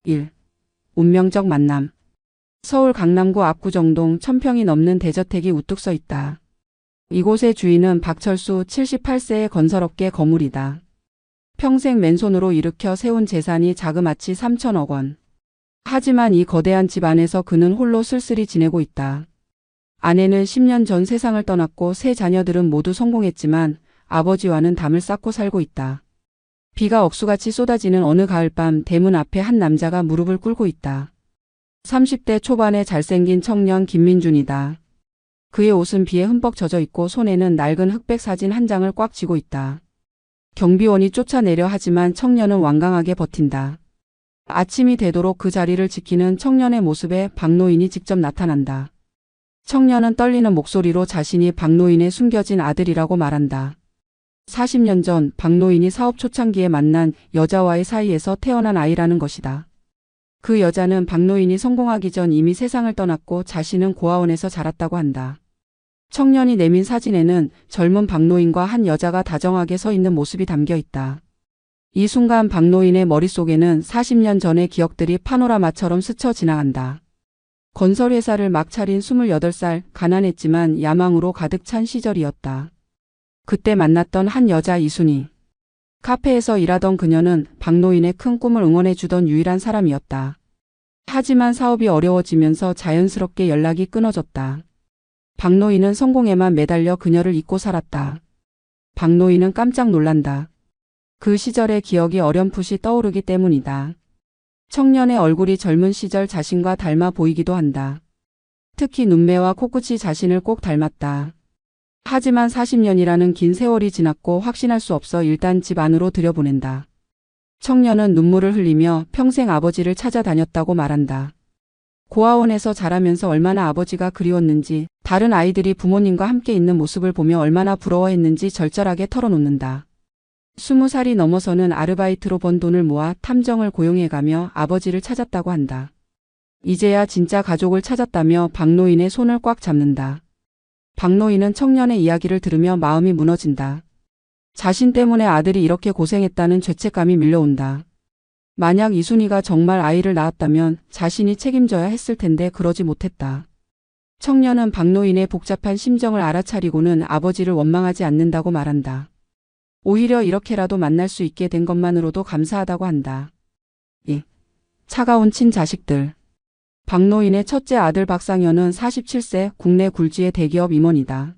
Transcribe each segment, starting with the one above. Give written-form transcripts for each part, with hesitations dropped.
1. 운명적 만남. 서울 강남구 압구정동 1000평이 넘는 대저택이 우뚝 서 있다. 이곳의 주인은 박철수 78세의 건설업계 거물이다. 평생 맨손으로 일으켜 세운 재산이 자그마치 3천억 원. 하지만 이 거대한 집 안에서 그는 홀로 쓸쓸히 지내고 있다. 아내는 10년 전 세상을 떠났고 세 자녀들은 모두 성공했지만 아버지와는 담을 쌓고 살고 있다. 비가 억수같이 쏟아지는 어느 가을밤 대문 앞에 한 남자가 무릎을 꿇고 있다. 30대 초반의 잘생긴 청년 김민준이다. 그의 옷은 비에 흠뻑 젖어 있고 손에는 낡은 흑백 사진 한 장을 꽉 쥐고 있다. 경비원이 쫓아내려 하지만 청년은 완강하게 버틴다. 아침이 되도록 그 자리를 지키는 청년의 모습에 박노인이 직접 나타난다. 청년은 떨리는 목소리로 자신이 박노인의 숨겨진 아들이라고 말한다. 40년 전 박노인이 사업 초창기에 만난 여자와의 사이에서 태어난 아이라는 것이다. 그 여자는 박노인이 성공하기 전 이미 세상을 떠났고 자신은 고아원에서 자랐다고 한다. 청년이 내민 사진에는 젊은 박노인과 한 여자가 다정하게 서 있는 모습이 담겨 있다. 이 순간 박노인의 머릿속에는 40년 전의 기억들이 파노라마처럼 스쳐 지나간다. 건설회사를 막 차린 28살, 가난했지만 야망으로 가득 찬 시절이었다. 그때 만났던 한 여자 이순희. 카페에서 일하던 그녀는 박노인의 큰 꿈을 응원해주던 유일한 사람이었다. 하지만 사업이 어려워지면서 자연스럽게 연락이 끊어졌다. 박노인은 성공에만 매달려 그녀를 잊고 살았다. 박노인은 깜짝 놀란다. 그 시절의 기억이 어렴풋이 떠오르기 때문이다. 청년의 얼굴이 젊은 시절 자신과 닮아 보이기도 한다. 특히 눈매와 코끝이 자신을 꼭 닮았다. 하지만 40년이라는 긴 세월이 지났고 확신할 수 없어 일단 집 안으로 들여보낸다. 청년은 눈물을 흘리며 평생 아버지를 찾아다녔다고 말한다. 고아원에서 자라면서 얼마나 아버지가 그리웠는지, 다른 아이들이 부모님과 함께 있는 모습을 보며 얼마나 부러워했는지 절절하게 털어놓는다. 20살이 넘어서는 아르바이트로 번 돈을 모아 탐정을 고용해가며 아버지를 찾았다고 한다. 이제야 진짜 가족을 찾았다며 박노인의 손을 꽉 잡는다. 박노인은 청년의 이야기를 들으며 마음이 무너진다. 자신 때문에 아들이 이렇게 고생했다는 죄책감이 밀려온다. 만약 이순희가 정말 아이를 낳았다면 자신이 책임져야 했을 텐데 그러지 못했다. 청년은 박노인의 복잡한 심정을 알아차리고는 아버지를 원망하지 않는다고 말한다. 오히려 이렇게라도 만날 수 있게 된 것만으로도 감사하다고 한다. 2. 차가운 친자식들. 박노인의 첫째 아들 박상현은 47세 국내 굴지의 대기업 임원이다.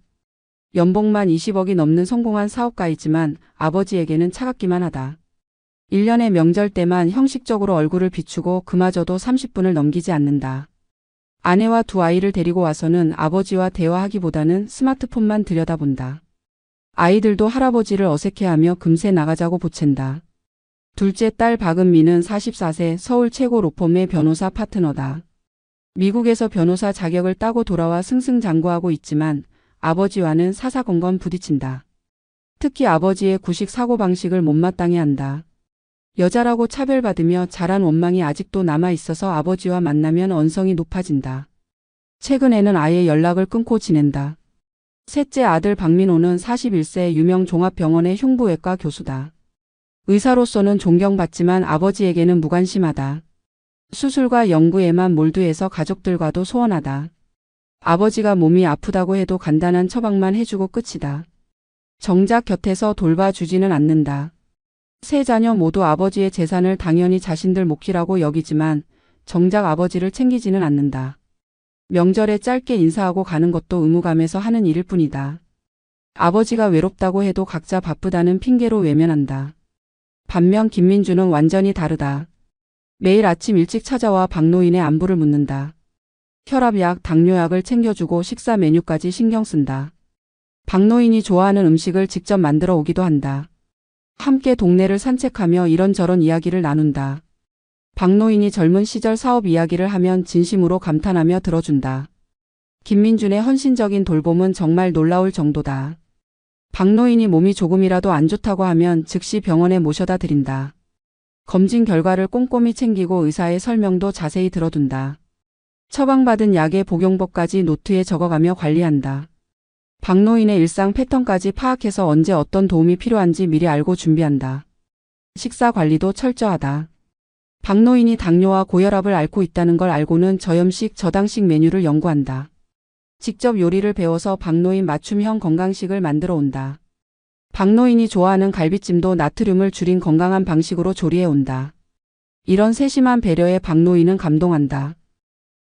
연봉만 20억이 넘는 성공한 사업가이지만 아버지에게는 차갑기만 하다. 1년의 명절 때만 형식적으로 얼굴을 비추고 그마저도 30분을 넘기지 않는다. 아내와 두 아이를 데리고 와서는 아버지와 대화하기보다는 스마트폰만 들여다본다. 아이들도 할아버지를 어색해하며 금세 나가자고 보챈다. 둘째 딸 박은미는 44세 서울 최고 로펌의 변호사 파트너다. 미국에서 변호사 자격을 따고 돌아와 승승장구하고 있지만 아버지와는 사사건건 부딪힌다. 특히 아버지의 구식 사고방식을 못마땅해 한다. 여자라고 차별받으며 자란 원망이 아직도 남아있어서 아버지와 만나면 언성이 높아진다. 최근에는 아예 연락을 끊고 지낸다. 셋째 아들 박민호는 41세 유명 종합병원의 흉부외과 교수다. 의사로서는 존경받지만 아버지에게는 무관심하다. 수술과 연구에만 몰두해서 가족들과도 소원하다. 아버지가 몸이 아프다고 해도 간단한 처방만 해주고 끝이다. 정작 곁에서 돌봐주지는 않는다. 세 자녀 모두 아버지의 재산을 당연히 자신들 몫이라고 여기지만 정작 아버지를 챙기지는 않는다. 명절에 짧게 인사하고 가는 것도 의무감에서 하는 일일 뿐이다. 아버지가 외롭다고 해도 각자 바쁘다는 핑계로 외면한다. 반면 김민주는 완전히 다르다. 매일 아침 일찍 찾아와 박노인의 안부를 묻는다. 혈압약, 당뇨약을 챙겨주고 식사 메뉴까지 신경 쓴다. 박노인이 좋아하는 음식을 직접 만들어 오기도 한다. 함께 동네를 산책하며 이런저런 이야기를 나눈다. 박노인이 젊은 시절 사업 이야기를 하면 진심으로 감탄하며 들어준다. 김민준의 헌신적인 돌봄은 정말 놀라울 정도다. 박노인이 몸이 조금이라도 안 좋다고 하면 즉시 병원에 모셔다 드린다. 검진 결과를 꼼꼼히 챙기고 의사의 설명도 자세히 들어둔다. 처방받은 약의 복용법까지 노트에 적어가며 관리한다. 박노인의 일상 패턴까지 파악해서 언제 어떤 도움이 필요한지 미리 알고 준비한다. 식사 관리도 철저하다. 박노인이 당뇨와 고혈압을 앓고 있다는 걸 알고는 저염식 저당식 메뉴를 연구한다. 직접 요리를 배워서 박노인 맞춤형 건강식을 만들어 온다. 박노인이 좋아하는 갈비찜도 나트륨을 줄인 건강한 방식으로 조리해 온다. 이런 세심한 배려에 박노인은 감동한다.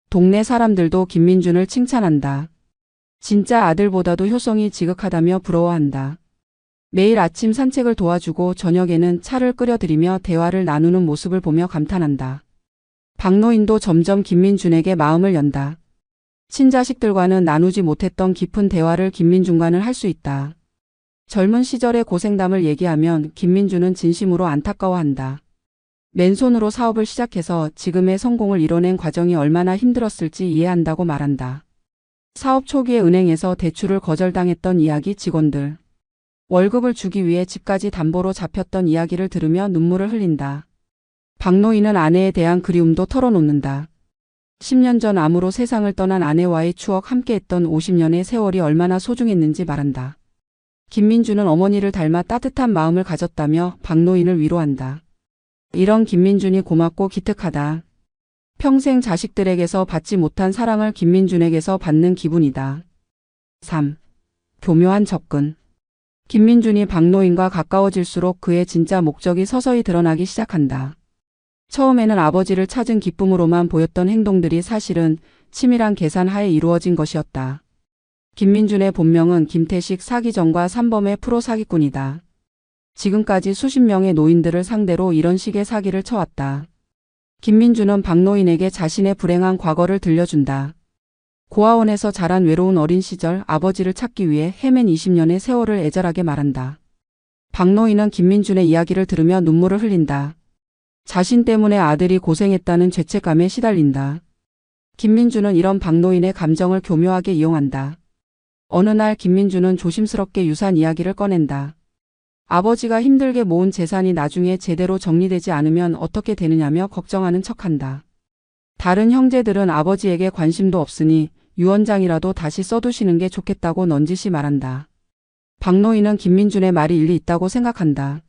동네 사람들도 김민준을 칭찬한다. 진짜 아들보다도 효성이 지극하다며 부러워한다. 매일 아침 산책을 도와주고 저녁에는 차를 끓여드리며 대화를 나누는 모습을 보며 감탄한다. 박노인도 점점 김민준에게 마음을 연다. 친자식들과는 나누지 못했던 깊은 대화를 김민준과는 할 수 있다. 젊은 시절의 고생담을 얘기하면 김민준은 진심으로 안타까워한다. 맨손으로 사업을 시작해서 지금의 성공을 이뤄낸 과정이 얼마나 힘들었을지 이해한다고 말한다. 사업 초기에 은행에서 대출을 거절당했던 이야기, 직원들 월급을 주기 위해 집까지 담보로 잡혔던 이야기를 들으며 눈물을 흘린다. 박노인은 아내에 대한 그리움도 털어놓는다. 10년 전 암으로 세상을 떠난 아내와의 추억, 함께했던 50년의 세월이 얼마나 소중했는지 말한다. 김민준은 어머니를 닮아 따뜻한 마음을 가졌다며 박노인을 위로한다. 이런 김민준이 고맙고 기특하다. 평생 자식들에게서 받지 못한 사랑을 김민준에게서 받는 기분이다. 3. 교묘한 접근. 김민준이 박노인과 가까워질수록 그의 진짜 목적이 서서히 드러나기 시작한다. 처음에는 아버지를 찾은 기쁨으로만 보였던 행동들이 사실은 치밀한 계산 하에 이루어진 것이었다. 김민준의 본명은 김태식, 사기전과 산범의 프로 사기꾼이다. 지금까지 수십 명의 노인들을 상대로 이런 식의 사기를 쳐왔다. 김민준은 박노인에게 자신의 불행한 과거를 들려준다. 고아원에서 자란 외로운 어린 시절 아버지를 찾기 위해 헤맨 20년의 세월을 애절하게 말한다. 박노인은 김민준의 이야기를 들으며 눈물을 흘린다. 자신 때문에 아들이 고생했다는 죄책감에 시달린다. 김민준은 이런 박노인의 감정을 교묘하게 이용한다. 어느 날 김민준은 조심스럽게 유산 이야기를 꺼낸다. 아버지가 힘들게 모은 재산이 나중에 제대로 정리되지 않으면 어떻게 되느냐며 걱정하는 척한다. 다른 형제들은 아버지에게 관심도 없으니 유언장이라도 다시 써두시는 게 좋겠다고 넌지시 말한다. 박노인은 김민준의 말이 일리 있다고 생각한다.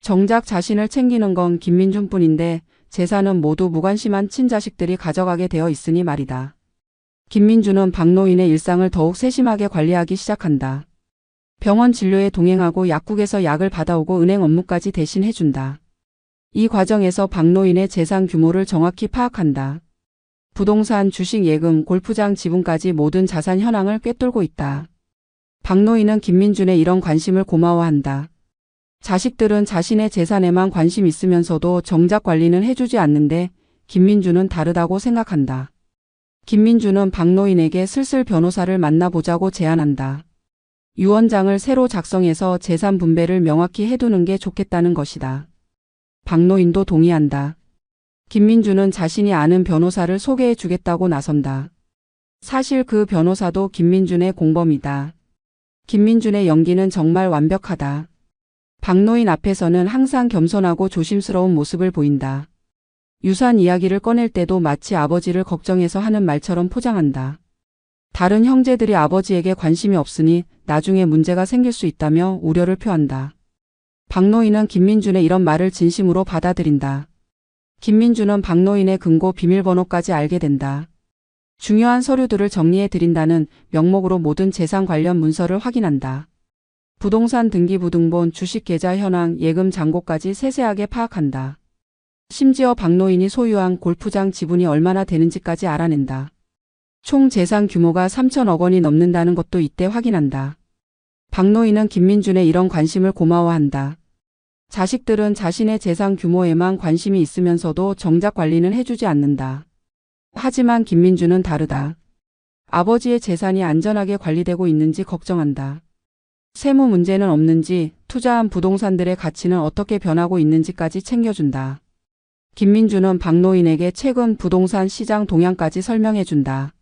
정작 자신을 챙기는 건 김민준뿐인데 재산은 모두 무관심한 친자식들이 가져가게 되어 있으니 말이다. 김민준은 박노인의 일상을 더욱 세심하게 관리하기 시작한다. 병원 진료에 동행하고 약국에서 약을 받아오고 은행 업무까지 대신 해준다. 이 과정에서 박노인의 재산 규모를 정확히 파악한다. 부동산, 주식, 예금, 골프장, 지분까지 모든 자산 현황을 꿰뚫고 있다. 박노인은 김민준의 이런 관심을 고마워한다. 자식들은 자신의 재산에만 관심 있으면서도 정작 관리는 해주지 않는데 김민준은 다르다고 생각한다. 김민준은 박노인에게 슬슬 변호사를 만나보자고 제안한다. 유언장을 새로 작성해서 재산 분배를 명확히 해두는 게 좋겠다는 것이다. 박노인도 동의한다. 김민준은 자신이 아는 변호사를 소개해 주겠다고 나선다. 사실 그 변호사도 김민준의 공범이다. 김민준의 연기는 정말 완벽하다. 박노인 앞에서는 항상 겸손하고 조심스러운 모습을 보인다. 유산 이야기를 꺼낼 때도 마치 아버지를 걱정해서 하는 말처럼 포장한다. 다른 형제들이 아버지에게 관심이 없으니 나중에 문제가 생길 수 있다며 우려를 표한다. 박노인은 김민준의 이런 말을 진심으로 받아들인다. 김민준은 박노인의 금고 비밀번호까지 알게 된다. 중요한 서류들을 정리해 드린다는 명목으로 모든 재산 관련 문서를 확인한다. 부동산 등기부등본, 주식 계좌 현황, 예금 잔고까지 세세하게 파악한다. 심지어 박노인이 소유한 골프장 지분이 얼마나 되는지까지 알아낸다. 총 재산 규모가 3천억 원이 넘는다는 것도 이때 확인한다. 박노인은 김민준의 이런 관심을 고마워한다. 자식들은 자신의 재산 규모에만 관심이 있으면서도 정작 관리는 해주지 않는다. 하지만 김민준은 다르다. 아버지의 재산이 안전하게 관리되고 있는지 걱정한다. 세무 문제는 없는지, 투자한 부동산들의 가치는 어떻게 변하고 있는지까지 챙겨준다. 김민준은 박노인에게 최근 부동산 시장 동향까지 설명해준다.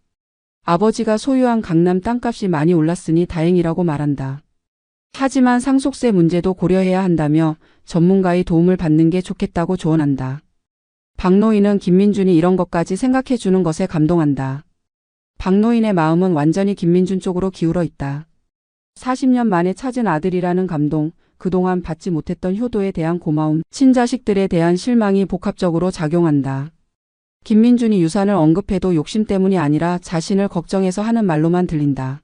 아버지가 소유한 강남 땅값이 많이 올랐으니 다행이라고 말한다. 하지만 상속세 문제도 고려해야 한다며 전문가의 도움을 받는 게 좋겠다고 조언한다. 박노인은 김민준이 이런 것까지 생각해주는 것에 감동한다. 박노인의 마음은 완전히 김민준 쪽으로 기울어 있다. 40년 만에 찾은 아들이라는 감동, 그동안 받지 못했던 효도에 대한 고마움, 친자식들에 대한 실망이 복합적으로 작용한다. 김민준이 유산을 언급해도 욕심 때문이 아니라 자신을 걱정해서 하는 말로만 들린다.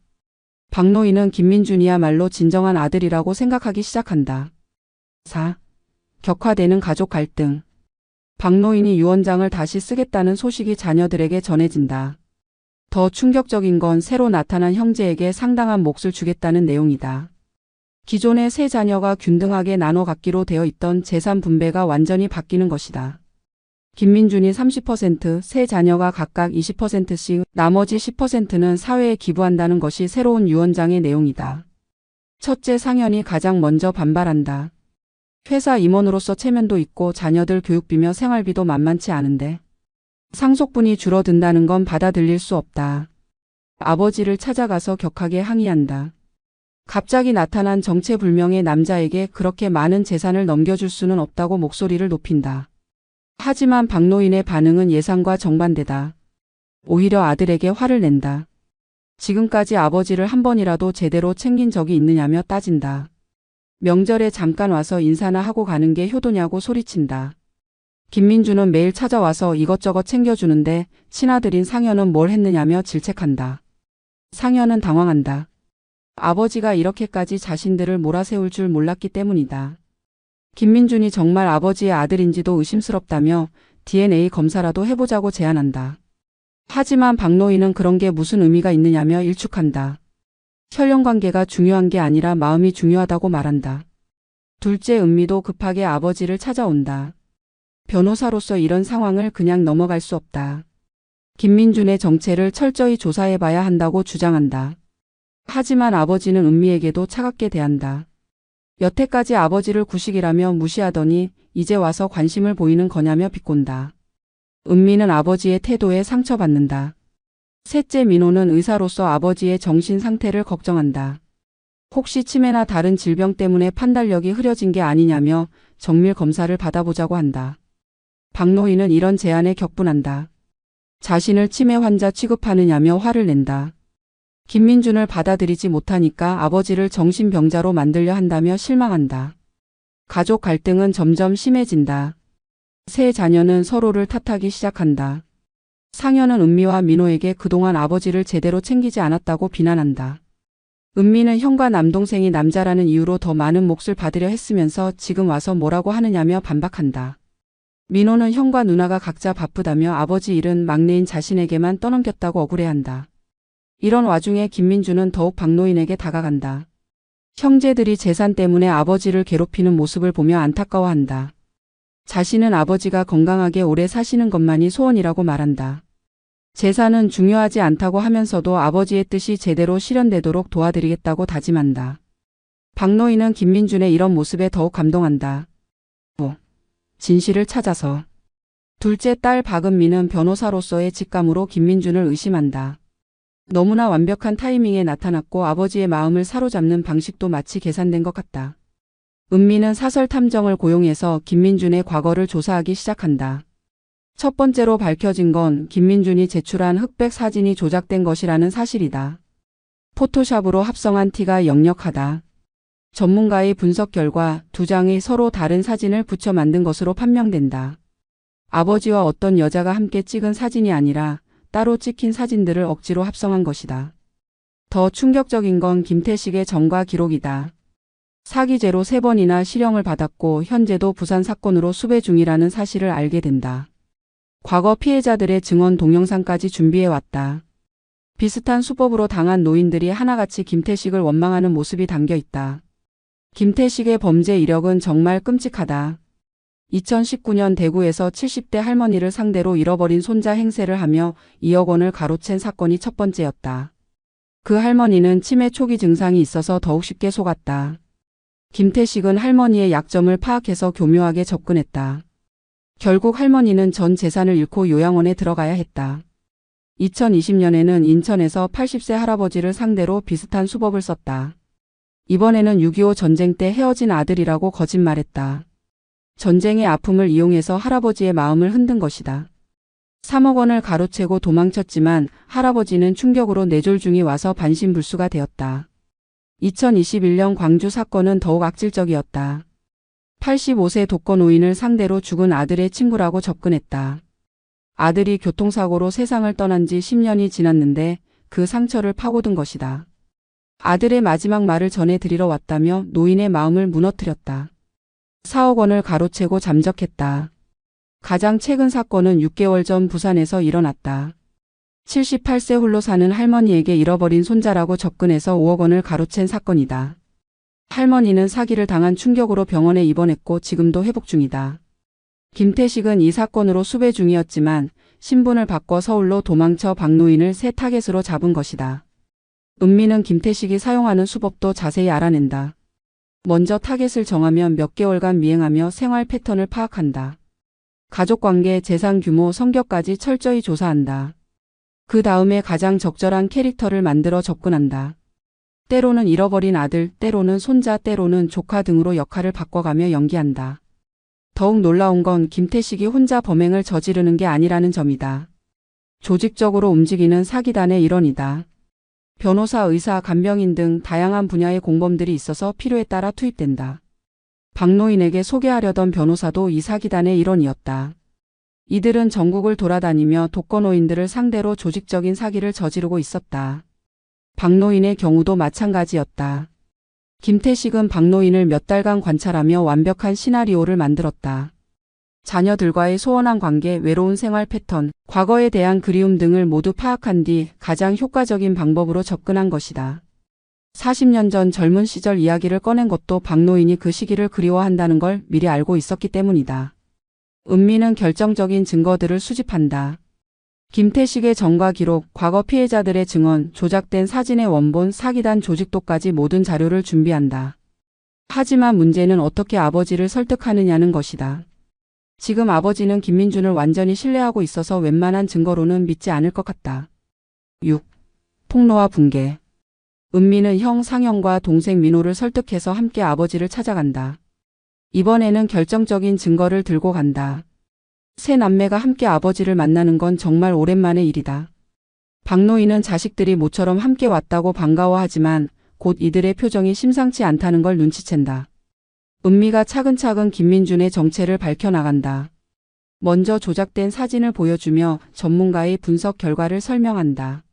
박노인은 김민준이야말로 진정한 아들이라고 생각하기 시작한다. 4. 격화되는 가족 갈등. 박노인이 유언장을 다시 쓰겠다는 소식이 자녀들에게 전해진다. 더 충격적인 건 새로 나타난 형제에게 상당한 몫을 주겠다는 내용이다. 기존의 세 자녀가 균등하게 나눠 갖기로 되어 있던 재산 분배가 완전히 바뀌는 것이다. 김민준이 30%, 세 자녀가 각각 20%씩, 나머지 10%는 사회에 기부한다는 것이 새로운 유언장의 내용이다. 첫째 상현이 가장 먼저 반발한다. 회사 임원으로서 체면도 있고 자녀들 교육비며 생활비도 만만치 않은데 상속분이 줄어든다는 건 받아들일 수 없다. 아버지를 찾아가서 격하게 항의한다. 갑자기 나타난 정체불명의 남자에게 그렇게 많은 재산을 넘겨줄 수는 없다고 목소리를 높인다. 하지만 박노인의 반응은 예상과 정반대다. 오히려 아들에게 화를 낸다. 지금까지 아버지를 한 번이라도 제대로 챙긴 적이 있느냐며 따진다. 명절에 잠깐 와서 인사나 하고 가는 게 효도냐고 소리친다. 김민준은 매일 찾아와서 이것저것 챙겨주는데 친아들인 상현은 뭘 했느냐며 질책한다. 상현은 당황한다. 아버지가 이렇게까지 자신들을 몰아세울 줄 몰랐기 때문이다. 김민준이 정말 아버지의 아들인지도 의심스럽다며 DNA 검사라도 해보자고 제안한다. 하지만 박노인은 그런 게 무슨 의미가 있느냐며 일축한다. 혈연관계가 중요한 게 아니라 마음이 중요하다고 말한다. 둘째 은미도 급하게 아버지를 찾아온다. 변호사로서 이런 상황을 그냥 넘어갈 수 없다. 김민준의 정체를 철저히 조사해봐야 한다고 주장한다. 하지만 아버지는 은미에게도 차갑게 대한다. 여태까지 아버지를 구식이라며 무시하더니 이제 와서 관심을 보이는 거냐며 비꼰다. 은미는 아버지의 태도에 상처받는다. 셋째 민호는 의사로서 아버지의 정신 상태를 걱정한다. 혹시 치매나 다른 질병 때문에 판단력이 흐려진 게 아니냐며 정밀 검사를 받아보자고 한다. 박노인은 이런 제안에 격분한다. 자신을 치매 환자 취급하느냐며 화를 낸다. 김민준을 받아들이지 못하니까 아버지를 정신병자로 만들려 한다며 실망한다. 가족 갈등은 점점 심해진다. 세 자녀는 서로를 탓하기 시작한다. 상현은 은미와 민호에게 그동안 아버지를 제대로 챙기지 않았다고 비난한다. 은미는 형과 남동생이 남자라는 이유로 더 많은 몫을 받으려 했으면서 지금 와서 뭐라고 하느냐며 반박한다. 민호는 형과 누나가 각자 바쁘다며 아버지 일은 막내인 자신에게만 떠넘겼다고 억울해한다. 이런 와중에 김민준은 더욱 박노인에게 다가간다. 형제들이 재산 때문에 아버지를 괴롭히는 모습을 보며 안타까워한다. 자신은 아버지가 건강하게 오래 사시는 것만이 소원이라고 말한다. 재산은 중요하지 않다고 하면서도 아버지의 뜻이 제대로 실현되도록 도와드리겠다고 다짐한다. 박노인은 김민준의 이런 모습에 더욱 감동한다. 진실을 찾아서. 둘째 딸 박은미는 변호사로서의 직감으로 김민준을 의심한다. 너무나 완벽한 타이밍에 나타났고 아버지의 마음을 사로잡는 방식도 마치 계산된 것 같다. 은미는 사설 탐정을 고용해서 김민준의 과거를 조사하기 시작한다. 첫 번째로 밝혀진 건 김민준이 제출한 흑백 사진이 조작된 것이라는 사실이다. 포토샵으로 합성한 티가 역력하다. 전문가의 분석 결과 두 장의 서로 다른 사진을 붙여 만든 것으로 판명된다. 아버지와 어떤 여자가 함께 찍은 사진이 아니라 따로 찍힌 사진들을 억지로 합성한 것이다. 더 충격적인 건 김태식의 전과 기록이다. 사기죄로 3번이나 실형을 받았고 현재도 부산 사건으로 수배 중이라는 사실을 알게 된다. 과거 피해자들의 증언 동영상까지 준비해왔다. 비슷한 수법으로 당한 노인들이 하나같이 김태식을 원망하는 모습이 담겨 있다. 김태식의 범죄 이력은 정말 끔찍하다. 2019년 대구에서 70대 할머니를 상대로 잃어버린 손자 행세를 하며 2억 원을 가로챈 사건이 첫 번째였다. 그 할머니는 치매 초기 증상이 있어서 더욱 쉽게 속았다. 김태식은 할머니의 약점을 파악해서 교묘하게 접근했다. 결국 할머니는 전 재산을 잃고 요양원에 들어가야 했다. 2020년에는 인천에서 80세 할아버지를 상대로 비슷한 수법을 썼다. 이번에는 6.25 전쟁 때 헤어진 아들이라고 거짓말했다. 전쟁의 아픔을 이용해서 할아버지의 마음을 흔든 것이다. 3억 원을 가로채고 도망쳤지만 할아버지는 충격으로 뇌졸중이 와서 반신불수가 되었다. 2021년 광주 사건은 더욱 악질적이었다. 85세 독거노인을 상대로 죽은 아들의 친구라고 접근했다. 아들이 교통사고로 세상을 떠난 지 10년이 지났는데 그 상처를 파고든 것이다. 아들의 마지막 말을 전해드리러 왔다며 노인의 마음을 무너뜨렸다. 4억 원을 가로채고 잠적했다. 가장 최근 사건은 6개월 전 부산에서 일어났다. 78세 홀로 사는 할머니에게 잃어버린 손자라고 접근해서 5억 원을 가로챈 사건이다. 할머니는 사기를 당한 충격으로 병원에 입원했고 지금도 회복 중이다. 김태식은 이 사건으로 수배 중이었지만 신분을 바꿔 서울로 도망쳐 박노인을 새 타겟으로 잡은 것이다. 은미는 김태식이 사용하는 수법도 자세히 알아낸다. 먼저 타겟을 정하면 몇 개월간 미행하며 생활 패턴을 파악한다. 가족관계, 재산 규모, 성격까지 철저히 조사한다. 그 다음에 가장 적절한 캐릭터를 만들어 접근한다. 때로는 잃어버린 아들, 때로는 손자, 때로는 조카 등으로 역할을 바꿔가며 연기한다. 더욱 놀라운 건 김태식이 혼자 범행을 저지르는 게 아니라는 점이다. 조직적으로 움직이는 사기단의 일원이다. 변호사, 의사, 간병인 등 다양한 분야의 공범들이 있어서 필요에 따라 투입된다. 박노인에게 소개하려던 변호사도 이 사기단의 일원이었다. 이들은 전국을 돌아다니며 독거노인들을 상대로 조직적인 사기를 저지르고 있었다. 박노인의 경우도 마찬가지였다. 김태식은 박노인을 몇 달간 관찰하며 완벽한 시나리오를 만들었다. 자녀들과의 소원한 관계, 외로운 생활 패턴, 과거에 대한 그리움 등을 모두 파악한 뒤 가장 효과적인 방법으로 접근한 것이다. 40년 전 젊은 시절 이야기를 꺼낸 것도 박노인이 그 시기를 그리워한다는 걸 미리 알고 있었기 때문이다. 은미는 결정적인 증거들을 수집한다. 김태식의 전과 기록, 과거 피해자들의 증언, 조작된 사진의 원본, 사기단 조직도까지 모든 자료를 준비한다. 하지만 문제는 어떻게 아버지를 설득하느냐는 것이다. 지금 아버지는 김민준을 완전히 신뢰하고 있어서 웬만한 증거로는 믿지 않을 것 같다. 6. 폭로와 붕괴. 은미는 형 상영과 동생 민호를 설득해서 함께 아버지를 찾아간다. 이번에는 결정적인 증거를 들고 간다. 세 남매가 함께 아버지를 만나는 건 정말 오랜만의 일이다. 박노인은 자식들이 모처럼 함께 왔다고 반가워하지만 곧 이들의 표정이 심상치 않다는 걸 눈치챈다. 은미가 차근차근 김민준의 정체를 밝혀나간다. 먼저 조작된 사진을 보여주며 전문가의 분석 결과를 설명한다.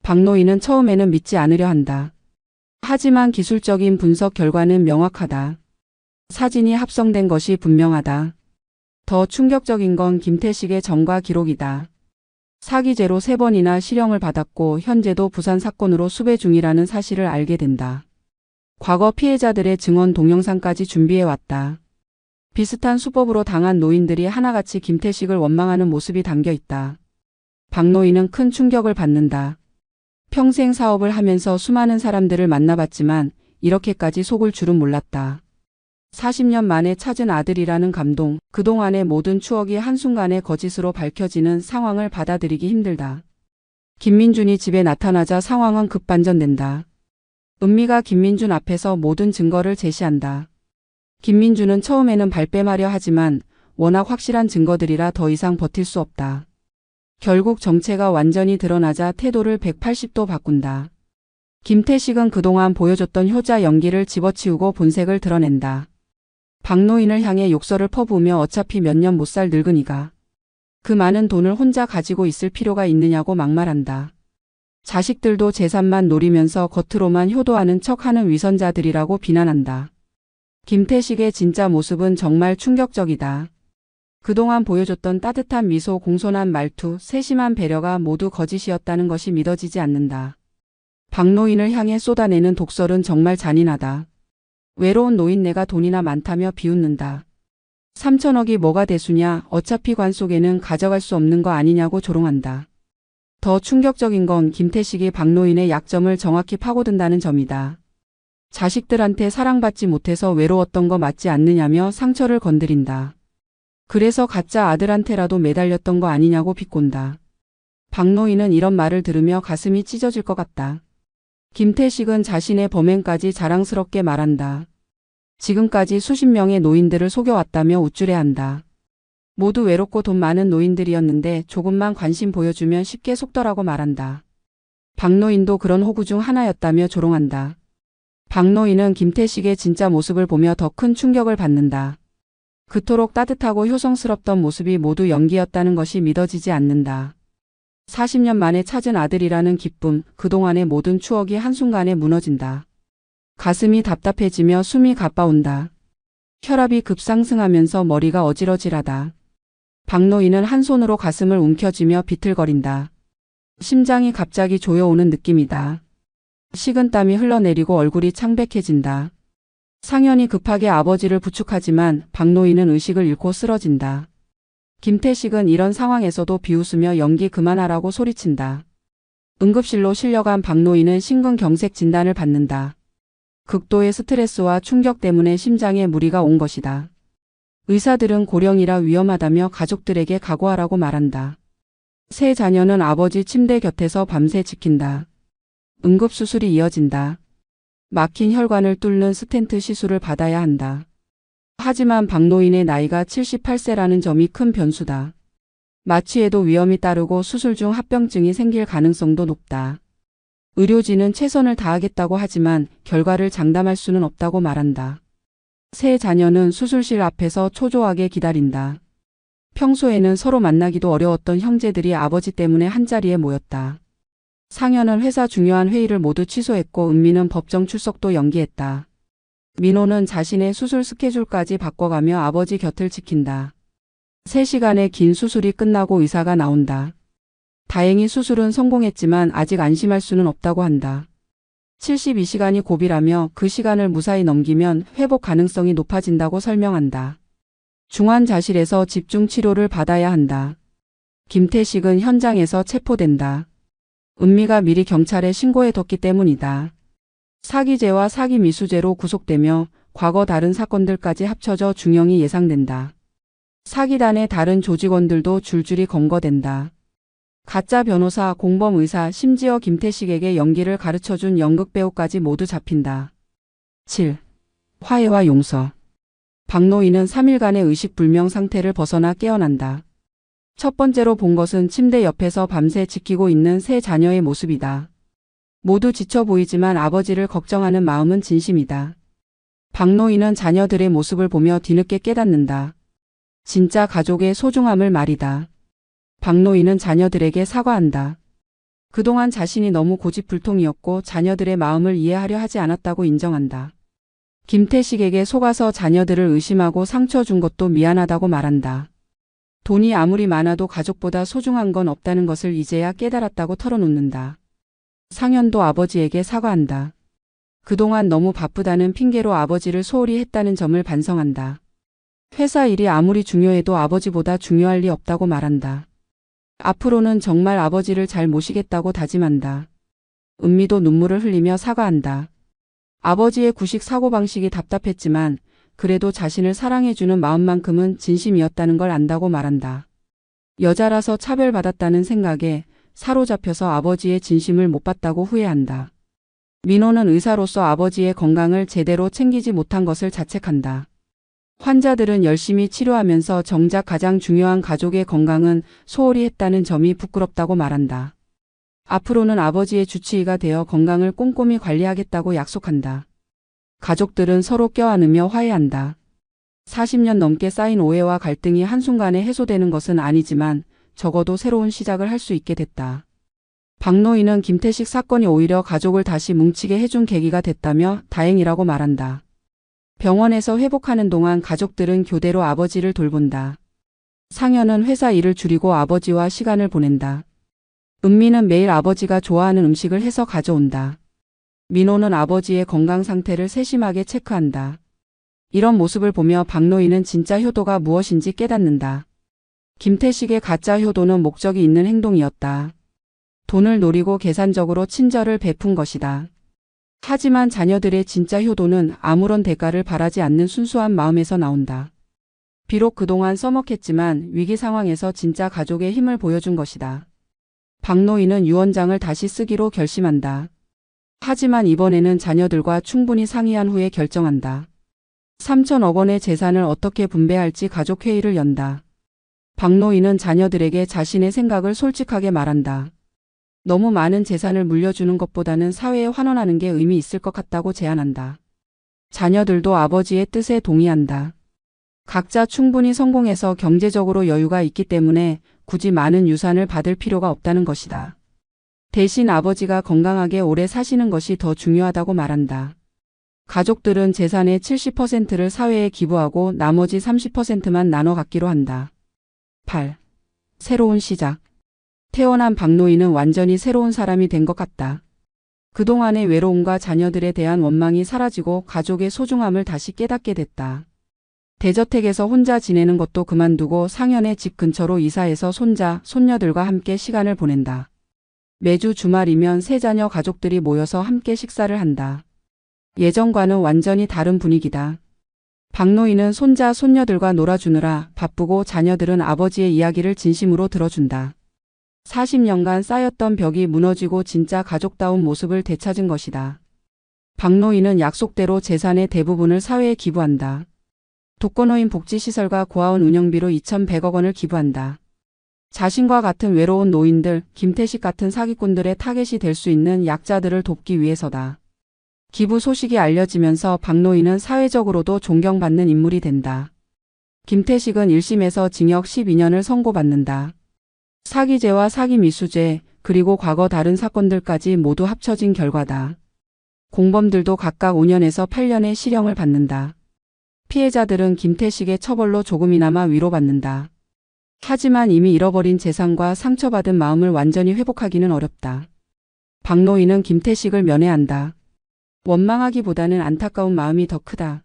박노인은 처음에는 믿지 않으려 한다. 하지만 기술적인 분석 결과는 명확하다. 사진이 합성된 것이 분명하다. 더 충격적인 건 김태식의 전과 기록이다. 사기죄로 3번이나 실형을 받았고 현재도 부산 사건으로 수배 중이라는 사실을 알게 된다. 과거 피해자들의 증언 동영상까지 준비해왔다. 비슷한 수법으로 당한 노인들이 하나같이 김태식을 원망하는 모습이 담겨 있다. 박노인은 큰 충격을 받는다. 평생 사업을 하면서 수많은 사람들을 만나봤지만 이렇게까지 속을 줄은 몰랐다. 40년 만에 찾은 아들이라는 감동, 그동안의 모든 추억이 한순간에 거짓으로 밝혀지는 상황을 받아들이기 힘들다. 김민준이 집에 나타나자 상황은 급반전된다. 은미가 김민준 앞에서 모든 증거를 제시한다. 김민준은 처음에는 발뺌하려 하지만 워낙 확실한 증거들이라 더 이상 버틸 수 없다. 결국 정체가 완전히 드러나자 태도를 180도 바꾼다. 김태식은 그동안 보여줬던 효자 연기를 집어치우고 본색을 드러낸다. 박노인을 향해 욕설을 퍼부으며 어차피 몇 년 못 살 늙은이가 그 많은 돈을 혼자 가지고 있을 필요가 있느냐고 막말한다. 자식들도 재산만 노리면서 겉으로만 효도하는 척하는 위선자들이라고 비난한다. 김태식의 진짜 모습은 정말 충격적이다. 그동안 보여줬던 따뜻한 미소, 공손한 말투, 세심한 배려가 모두 거짓이었다는 것이 믿어지지 않는다. 박노인을 향해 쏟아내는 독설은 정말 잔인하다. 외로운 노인네가 돈이나 많다며 비웃는다. 3천억이 뭐가 대수냐, 어차피 관 속에는 가져갈 수 없는 거 아니냐고 조롱한다. 더 충격적인 건 김태식이 박노인의 약점을 정확히 파고든다는 점이다. 자식들한테 사랑받지 못해서 외로웠던 거 맞지 않느냐며 상처를 건드린다. 그래서 가짜 아들한테라도 매달렸던 거 아니냐고 비꼰다. 박노인은 이런 말을 들으며 가슴이 찢어질 것 같다. 김태식은 자신의 범행까지 자랑스럽게 말한다. 지금까지 수십 명의 노인들을 속여왔다며 우쭐해한다. 모두 외롭고 돈 많은 노인들이었는데 조금만 관심 보여주면 쉽게 속더라고 말한다. 박노인도 그런 호구 중 하나였다며 조롱한다. 박노인은 김태식의 진짜 모습을 보며 더 큰 충격을 받는다. 그토록 따뜻하고 효성스럽던 모습이 모두 연기였다는 것이 믿어지지 않는다. 40년 만에 찾은 아들이라는 기쁨, 그동안의 모든 추억이 한순간에 무너진다. 가슴이 답답해지며 숨이 가빠온다. 혈압이 급상승하면서 머리가 어지러지하다. 박노인은 한 손으로 가슴을 움켜쥐며 비틀거린다. 심장이 갑자기 조여오는 느낌이다. 식은땀이 흘러내리고 얼굴이 창백해진다. 상현이 급하게 아버지를 부축하지만 박노인은 의식을 잃고 쓰러진다. 김태식은 이런 상황에서도 비웃으며 연기 그만하라고 소리친다. 응급실로 실려간 박노인은 심근경색 진단을 받는다. 극도의 스트레스와 충격 때문에 심장에 무리가 온 것이다. 의사들은 고령이라 위험하다며 가족들에게 각오하라고 말한다. 세 자녀는 아버지 침대 곁에서 밤새 지킨다. 응급수술이 이어진다. 막힌 혈관을 뚫는 스텐트 시술을 받아야 한다. 하지만 박노인의 나이가 78세라는 점이 큰 변수다. 마취에도 위험이 따르고 수술 중 합병증이 생길 가능성도 높다. 의료진은 최선을 다하겠다고 하지만 결과를 장담할 수는 없다고 말한다. 세 자녀는 수술실 앞에서 초조하게 기다린다. 평소에는 서로 만나기도 어려웠던 형제들이 아버지 때문에 한자리에 모였다. 상현은 회사 중요한 회의를 모두 취소했고 은미는 법정 출석도 연기했다. 민호는 자신의 수술 스케줄까지 바꿔가며 아버지 곁을 지킨다. 3시간의 긴 수술이 끝나고 의사가 나온다. 다행히 수술은 성공했지만 아직 안심할 수는 없다고 한다. 72시간이 고비라며 그 시간을 무사히 넘기면 회복 가능성이 높아진다고 설명한다. 중환자실에서 집중 치료를 받아야 한다. 김태식은 현장에서 체포된다. 은미가 미리 경찰에 신고해뒀기 때문이다. 사기죄와 사기미수죄로 구속되며 과거 다른 사건들까지 합쳐져 중형이 예상된다. 사기단의 다른 조직원들도 줄줄이 검거된다. 가짜 변호사, 공범의사, 심지어 김태식에게 연기를 가르쳐준 연극배우까지 모두 잡힌다. 7. 화해와 용서. 박노인은 3일간의 의식불명 상태를 벗어나 깨어난다. 첫 번째로 본 것은 침대 옆에서 밤새 지키고 있는 세 자녀의 모습이다. 모두 지쳐 보이지만 아버지를 걱정하는 마음은 진심이다. 박노인은 자녀들의 모습을 보며 뒤늦게 깨닫는다. 진짜 가족의 소중함을 말이다. 박노인은 자녀들에게 사과한다. 그동안 자신이 너무 고집불통이었고 자녀들의 마음을 이해하려 하지 않았다고 인정한다. 김태식에게 속아서 자녀들을 의심하고 상처 준 것도 미안하다고 말한다. 돈이 아무리 많아도 가족보다 소중한 건 없다는 것을 이제야 깨달았다고 털어놓는다. 상현도 아버지에게 사과한다. 그동안 너무 바쁘다는 핑계로 아버지를 소홀히 했다는 점을 반성한다. 회사 일이 아무리 중요해도 아버지보다 중요할 리 없다고 말한다. 앞으로는 정말 아버지를 잘 모시겠다고 다짐한다. 은미도 눈물을 흘리며 사과한다. 아버지의 구식 사고방식이 답답했지만 그래도 자신을 사랑해주는 마음만큼은 진심이었다는 걸 안다고 말한다. 여자라서 차별받았다는 생각에 사로잡혀서 아버지의 진심을 못 봤다고 후회한다. 민호는 의사로서 아버지의 건강을 제대로 챙기지 못한 것을 자책한다. 환자들은 열심히 치료하면서 정작 가장 중요한 가족의 건강은 소홀히 했다는 점이 부끄럽다고 말한다. 앞으로는 아버지의 주치의가 되어 건강을 꼼꼼히 관리하겠다고 약속한다. 가족들은 서로 껴안으며 화해한다. 40년 넘게 쌓인 오해와 갈등이 한순간에 해소되는 것은 아니지만 적어도 새로운 시작을 할 수 있게 됐다. 박노인은 김태식 사건이 오히려 가족을 다시 뭉치게 해준 계기가 됐다며 다행이라고 말한다. 병원에서 회복하는 동안 가족들은 교대로 아버지를 돌본다. 상현은 회사 일을 줄이고 아버지와 시간을 보낸다. 은미는 매일 아버지가 좋아하는 음식을 해서 가져온다. 민호는 아버지의 건강 상태를 세심하게 체크한다. 이런 모습을 보며 박노인은 진짜 효도가 무엇인지 깨닫는다. 김태식의 가짜 효도는 목적이 있는 행동이었다. 돈을 노리고 계산적으로 친절을 베푼 것이다. 하지만 자녀들의 진짜 효도는 아무런 대가를 바라지 않는 순수한 마음에서 나온다. 비록 그동안 써먹했지만 위기 상황에서 진짜 가족의 힘을 보여준 것이다. 박노인은 유언장을 다시 쓰기로 결심한다. 하지만 이번에는 자녀들과 충분히 상의한 후에 결정한다. 3천억 원의 재산을 어떻게 분배할지 가족회의를 연다. 박노인은 자녀들에게 자신의 생각을 솔직하게 말한다. 너무 많은 재산을 물려주는 것보다는 사회에 환원하는 게 의미 있을 것 같다고 제안한다. 자녀들도 아버지의 뜻에 동의한다. 각자 충분히 성공해서 경제적으로 여유가 있기 때문에 굳이 많은 유산을 받을 필요가 없다는 것이다. 대신 아버지가 건강하게 오래 사시는 것이 더 중요하다고 말한다. 가족들은 재산의 70%를 사회에 기부하고 나머지 30%만 나눠 갖기로 한다. 8. 새로운 시작. 태어난 박노인은 완전히 새로운 사람이 된 것 같다. 그동안의 외로움과 자녀들에 대한 원망이 사라지고 가족의 소중함을 다시 깨닫게 됐다. 대저택에서 혼자 지내는 것도 그만두고 상현의 집 근처로 이사해서 손자, 손녀들과 함께 시간을 보낸다. 매주 주말이면 세 자녀 가족들이 모여서 함께 식사를 한다. 예전과는 완전히 다른 분위기다. 박노인은 손자, 손녀들과 놀아주느라 바쁘고 자녀들은 아버지의 이야기를 진심으로 들어준다. 40년간 쌓였던 벽이 무너지고 진짜 가족다운 모습을 되찾은 것이다. 박노인은 약속대로 재산의 대부분을 사회에 기부한다. 독거노인 복지시설과 고아원 운영비로 2,100억 원을 기부한다. 자신과 같은 외로운 노인들, 김태식 같은 사기꾼들의 타겟이 될 수 있는 약자들을 돕기 위해서다. 기부 소식이 알려지면서 박노인은 사회적으로도 존경받는 인물이 된다. 김태식은 1심에서 징역 12년을 선고받는다. 사기죄와 사기미수죄, 그리고 과거 다른 사건들까지 모두 합쳐진 결과다. 공범들도 각각 5년에서 8년의 실형을 받는다. 피해자들은 김태식의 처벌로 조금이나마 위로받는다. 하지만 이미 잃어버린 재산과 상처받은 마음을 완전히 회복하기는 어렵다. 박노인은 김태식을 면회한다. 원망하기보다는 안타까운 마음이 더 크다.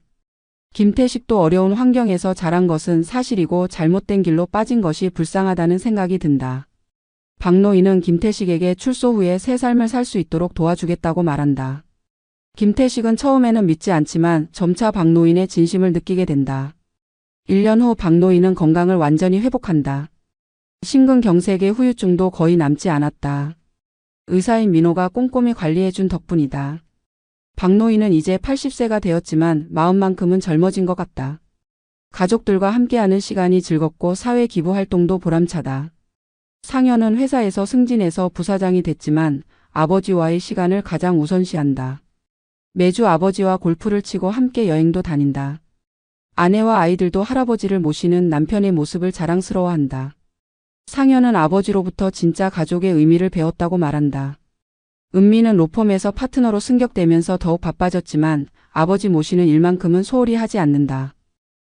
김태식도 어려운 환경에서 자란 것은 사실이고 잘못된 길로 빠진 것이 불쌍하다는 생각이 든다. 박노인은 김태식에게 출소 후에 새 삶을 살 수 있도록 도와주겠다고 말한다. 김태식은 처음에는 믿지 않지만 점차 박노인의 진심을 느끼게 된다. 1년 후 박노인은 건강을 완전히 회복한다. 심근경색의 후유증도 거의 남지 않았다. 의사인 민호가 꼼꼼히 관리해준 덕분이다. 박노인은 이제 80세가 되었지만 마음만큼은 젊어진 것 같다. 가족들과 함께하는 시간이 즐겁고 사회 기부 활동도 보람차다. 상현은 회사에서 승진해서 부사장이 됐지만 아버지와의 시간을 가장 우선시한다. 매주 아버지와 골프를 치고 함께 여행도 다닌다. 아내와 아이들도 할아버지를 모시는 남편의 모습을 자랑스러워한다. 상현은 아버지로부터 진짜 가족의 의미를 배웠다고 말한다. 은미는 로펌에서 파트너로 승격되면서 더욱 바빠졌지만 아버지 모시는 일만큼은 소홀히 하지 않는다.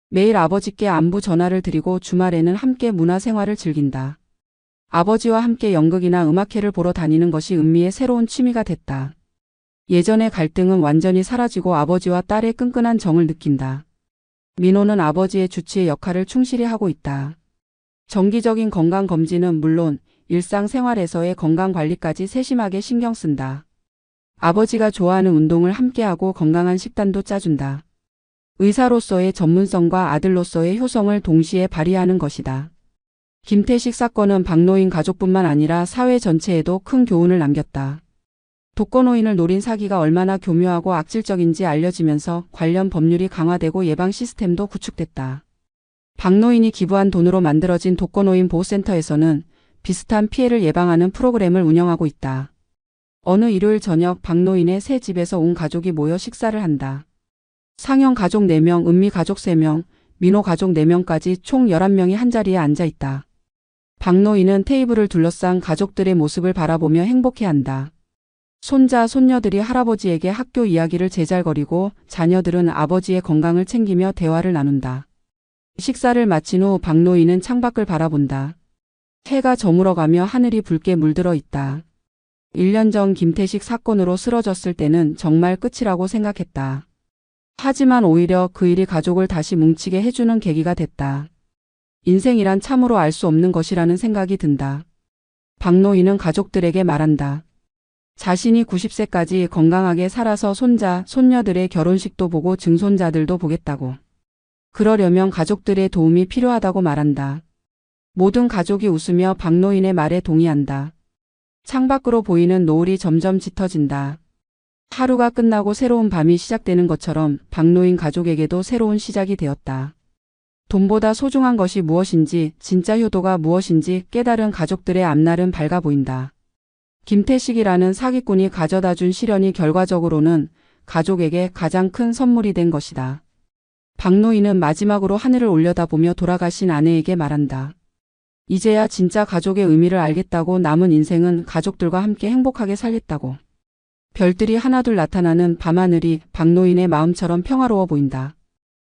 매일 아버지께 안부 전화를 드리고 주말에는 함께 문화생활을 즐긴다. 아버지와 함께 연극이나 음악회를 보러 다니는 것이 은미의 새로운 취미가 됐다. 예전의 갈등은 완전히 사라지고 아버지와 딸의 끈끈한 정을 느낀다. 민호는 아버지의 주치의 역할을 충실히 하고 있다. 정기적인 건강검진은 물론 일상생활에서의 건강관리까지 세심하게 신경 쓴다. 아버지가 좋아하는 운동을 함께하고 건강한 식단도 짜준다. 의사로서의 전문성과 아들로서의 효성을 동시에 발휘하는 것이다. 김태식 사건은 박노인 가족뿐만 아니라 사회 전체에도 큰 교훈을 남겼다. 독거노인을 노린 사기가 얼마나 교묘하고 악질적인지 알려지면서 관련 법률이 강화되고 예방 시스템도 구축됐다. 박노인이 기부한 돈으로 만들어진 독거노인 보호센터에서는 비슷한 피해를 예방하는 프로그램을 운영하고 있다. 어느 일요일 저녁 박노인의 새 집에서 온 가족이 모여 식사를 한다. 상현 가족 4명, 은미 가족 3명, 민호 가족 4명까지 총 11명이 한자리에 앉아 있다. 박노인은 테이블을 둘러싼 가족들의 모습을 바라보며 행복해한다. 손자, 손녀들이 할아버지에게 학교 이야기를 제잘거리고 자녀들은 아버지의 건강을 챙기며 대화를 나눈다. 식사를 마친 후 박노인은 창밖을 바라본다. 해가 저물어가며 하늘이 붉게 물들어 있다. 1년 전 김태식 사건으로 쓰러졌을 때는 정말 끝이라고 생각했다. 하지만 오히려 그 일이 가족을 다시 뭉치게 해주는 계기가 됐다. 인생이란 참으로 알 수 없는 것이라는 생각이 든다. 박노인은 가족들에게 말한다. 자신이 90세까지 건강하게 살아서 손자, 손녀들의 결혼식도 보고 증손자들도 보겠다고. 그러려면 가족들의 도움이 필요하다고 말한다. 모든 가족이 웃으며 박노인의 말에 동의한다. 창밖으로 보이는 노을이 점점 짙어진다. 하루가 끝나고 새로운 밤이 시작되는 것처럼 박노인 가족에게도 새로운 시작이 되었다. 돈보다 소중한 것이 무엇인지, 진짜 효도가 무엇인지 깨달은 가족들의 앞날은 밝아 보인다. 김태식이라는 사기꾼이 가져다 준 시련이 결과적으로는 가족에게 가장 큰 선물이 된 것이다. 박노인은 마지막으로 하늘을 올려다보며 돌아가신 아내에게 말한다. 이제야 진짜 가족의 의미를 알겠다고. 남은 인생은 가족들과 함께 행복하게 살겠다고. 별들이 하나둘 나타나는 밤하늘이 박노인의 마음처럼 평화로워 보인다.